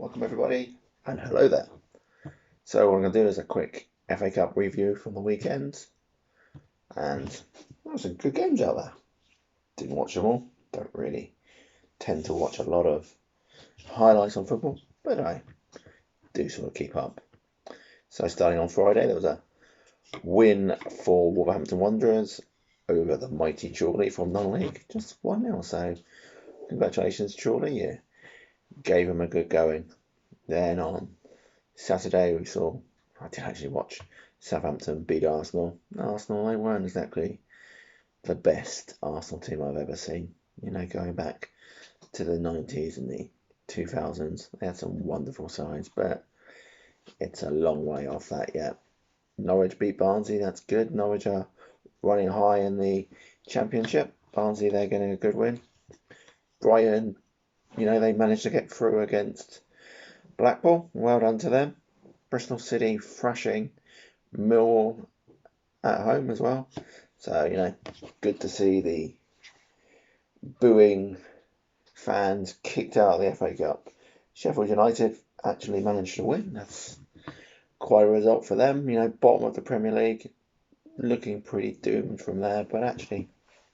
welcome everybody, and hello there. So what I'm going to do is a quick FA Cup review from the weekend, and there were some good games out there. Didn't watch them all, don't really tend to watch a lot of highlights on football, but I do sort of keep up. So starting on Friday, there was a win for Wolverhampton Wanderers over the mighty Chorley from non-league, just 1-0, so congratulations Chorley, you gave them a good going. Then on Saturday, I did actually watch Southampton beat Arsenal. Arsenal, they weren't exactly the best Arsenal team I've ever seen. Going back to the 90s and the 2000s, they had some wonderful sides, but it's a long way off that yet. Norwich beat Barnsley, that's good. Norwich are running high in the Championship. Barnsley, they're getting a good win. Brighton, they managed to get through against Blackpool. Well done to them. Bristol City thrashing Millwall at home as well. So, good to see the booing fans kicked out of the FA Cup. Sheffield United actually managed to win. That's quite a result for them. Bottom of the Premier League, looking pretty doomed from there, but actually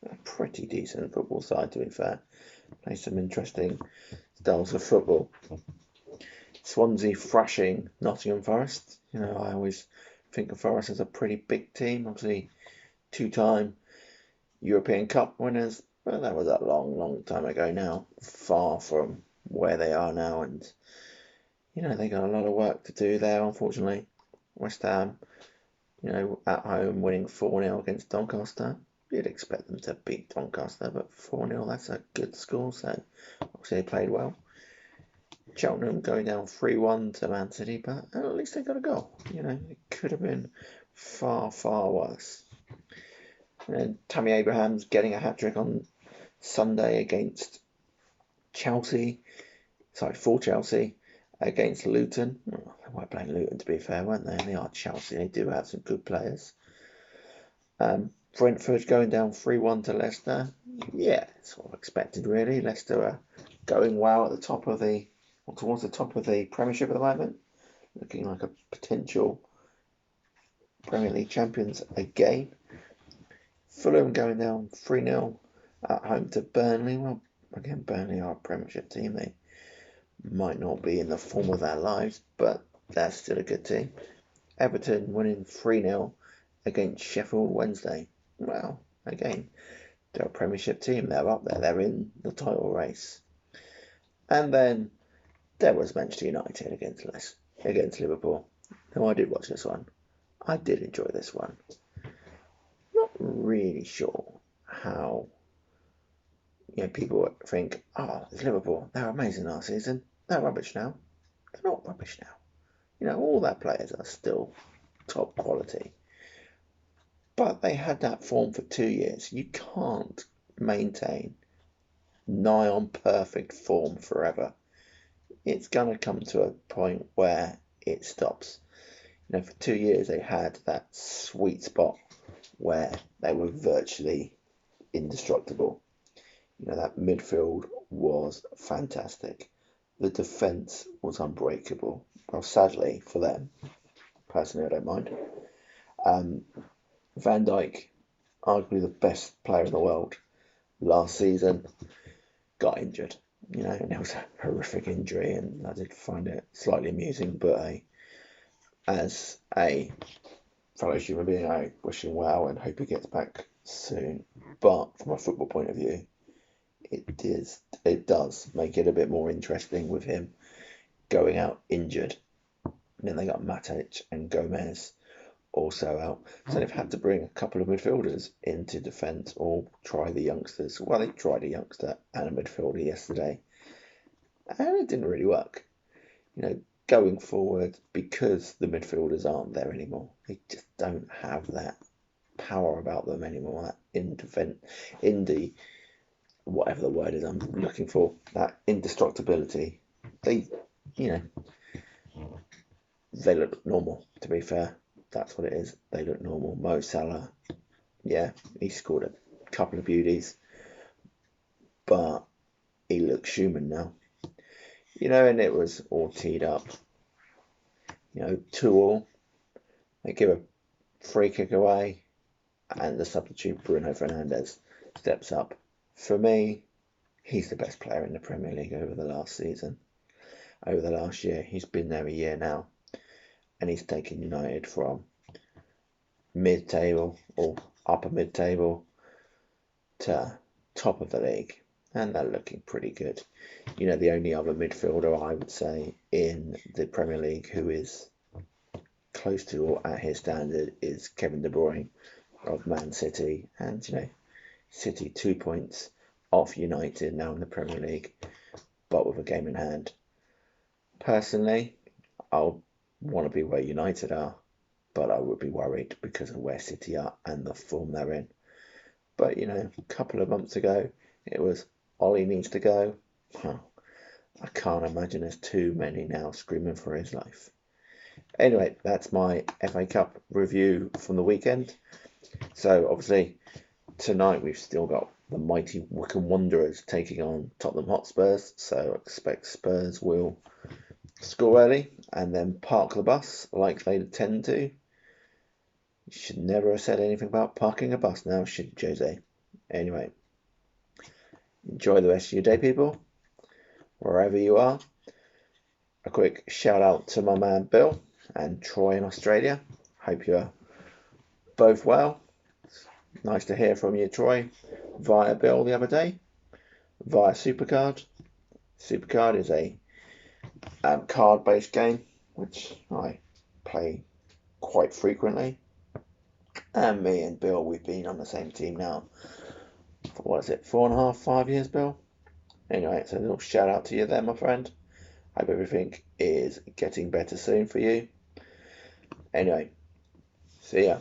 a pretty decent football side, to be fair. Play some interesting styles of football. Swansea thrashing Nottingham Forest. I always think of Forest as a pretty big team. Obviously, 2-time European Cup winners, but that was a long, long time ago now. Far from where they are now, and they got a lot of work to do there, unfortunately. West Ham, at home winning 4-0 against Doncaster. You'd expect them to beat Doncaster, but 4-0, that's a good score, so obviously they played well. Cheltenham going down 3-1 to Man City, but at least they got a goal. It could have been far, far worse. And Tammy Abraham's getting a hat-trick on Sunday against Chelsea. For Chelsea against Luton. Well, they weren't playing Luton, to be fair, weren't they? And they are Chelsea. They do have some good players. Brentford going down 3-1 to Leicester. Yeah, it's sort of expected, really. Leicester are going well at towards the top of the Premiership at the moment. Looking like a potential Premier League champions again. Fulham going down 3-0 at home to Burnley. Well, again, Burnley are a Premiership team. They might not be in the form of their lives, but they're still a good team. Everton winning 3-0 against Sheffield Wednesday. Well, again, they're a Premiership team. They're up there. They're in the title race. And then there was Manchester United against Liverpool. Now, I did watch this one. I did enjoy this one. Not really sure how people think, it's Liverpool. They're amazing last season. They're rubbish now. They're not rubbish now. All their players are still top quality. But they had that form for 2 years. You can't maintain nigh on perfect form forever. It's going to come to a point where it stops. For 2 years they had that sweet spot where they were virtually indestructible. That midfield was fantastic. The defence was unbreakable. Well, sadly for them, personally I don't mind. Van Dijk, arguably the best player in the world last season, got injured. And it was a horrific injury, and I did find it slightly amusing, but as a fellow human being, I wish him well and hope he gets back soon. But from a football point of view, it does make it a bit more interesting with him going out injured. And then they got Matic and Gomez also out. So they've had to bring a couple of midfielders into defence or try the youngsters. Well, they tried a youngster and a midfielder yesterday, and it didn't really work. Going forward, because the midfielders aren't there anymore, they just don't have that power about them anymore. That whatever the word is I'm looking for, that indestructibility. They look normal, to be fair. That's what it is. They look normal. Mo Salah, yeah, he scored a couple of beauties, but he looks human now. and it was all teed up. 2-2. They give a free kick away, and the substitute Bruno Fernando steps up. For me, he's the best player in the Premier League over the last season. Over the last year, he's been there a year now, and he's taken United from mid-table or upper mid-table to top of the league, and they're looking pretty good. The only other midfielder I would say in the Premier League who is close to or at his standard is Kevin De Bruyne of Man City, and City 2 points off United now in the Premier League, but with a game in hand. Personally, I'll want to be where United are, but I would be worried because of where City are and the form they're in. But a couple of months ago, it was Ollie needs to go. I can't imagine there's too many now screaming for his life. Anyway, that's my FA Cup review from the weekend. So obviously tonight we've still got the mighty Wycombe Wanderers taking on Tottenham Hotspurs. So I expect Spurs will score early and then park the bus like they tend to. You should never have said anything about parking a bus now, should you, Jose? Anyway, enjoy the rest of your day, people, wherever you are. A quick shout out to my man Bill and Troy in Australia. Hope you're both well. Nice to hear from you, Troy, via Bill the other day, via Supercard. Supercard is a card-based game which I play quite frequently. And me and Bill, we've been on the same team now for, 4.5, 5 years, Bill? Anyway, so a little shout out to you there, my friend. Hope everything is getting better soon for you. Anyway, see ya.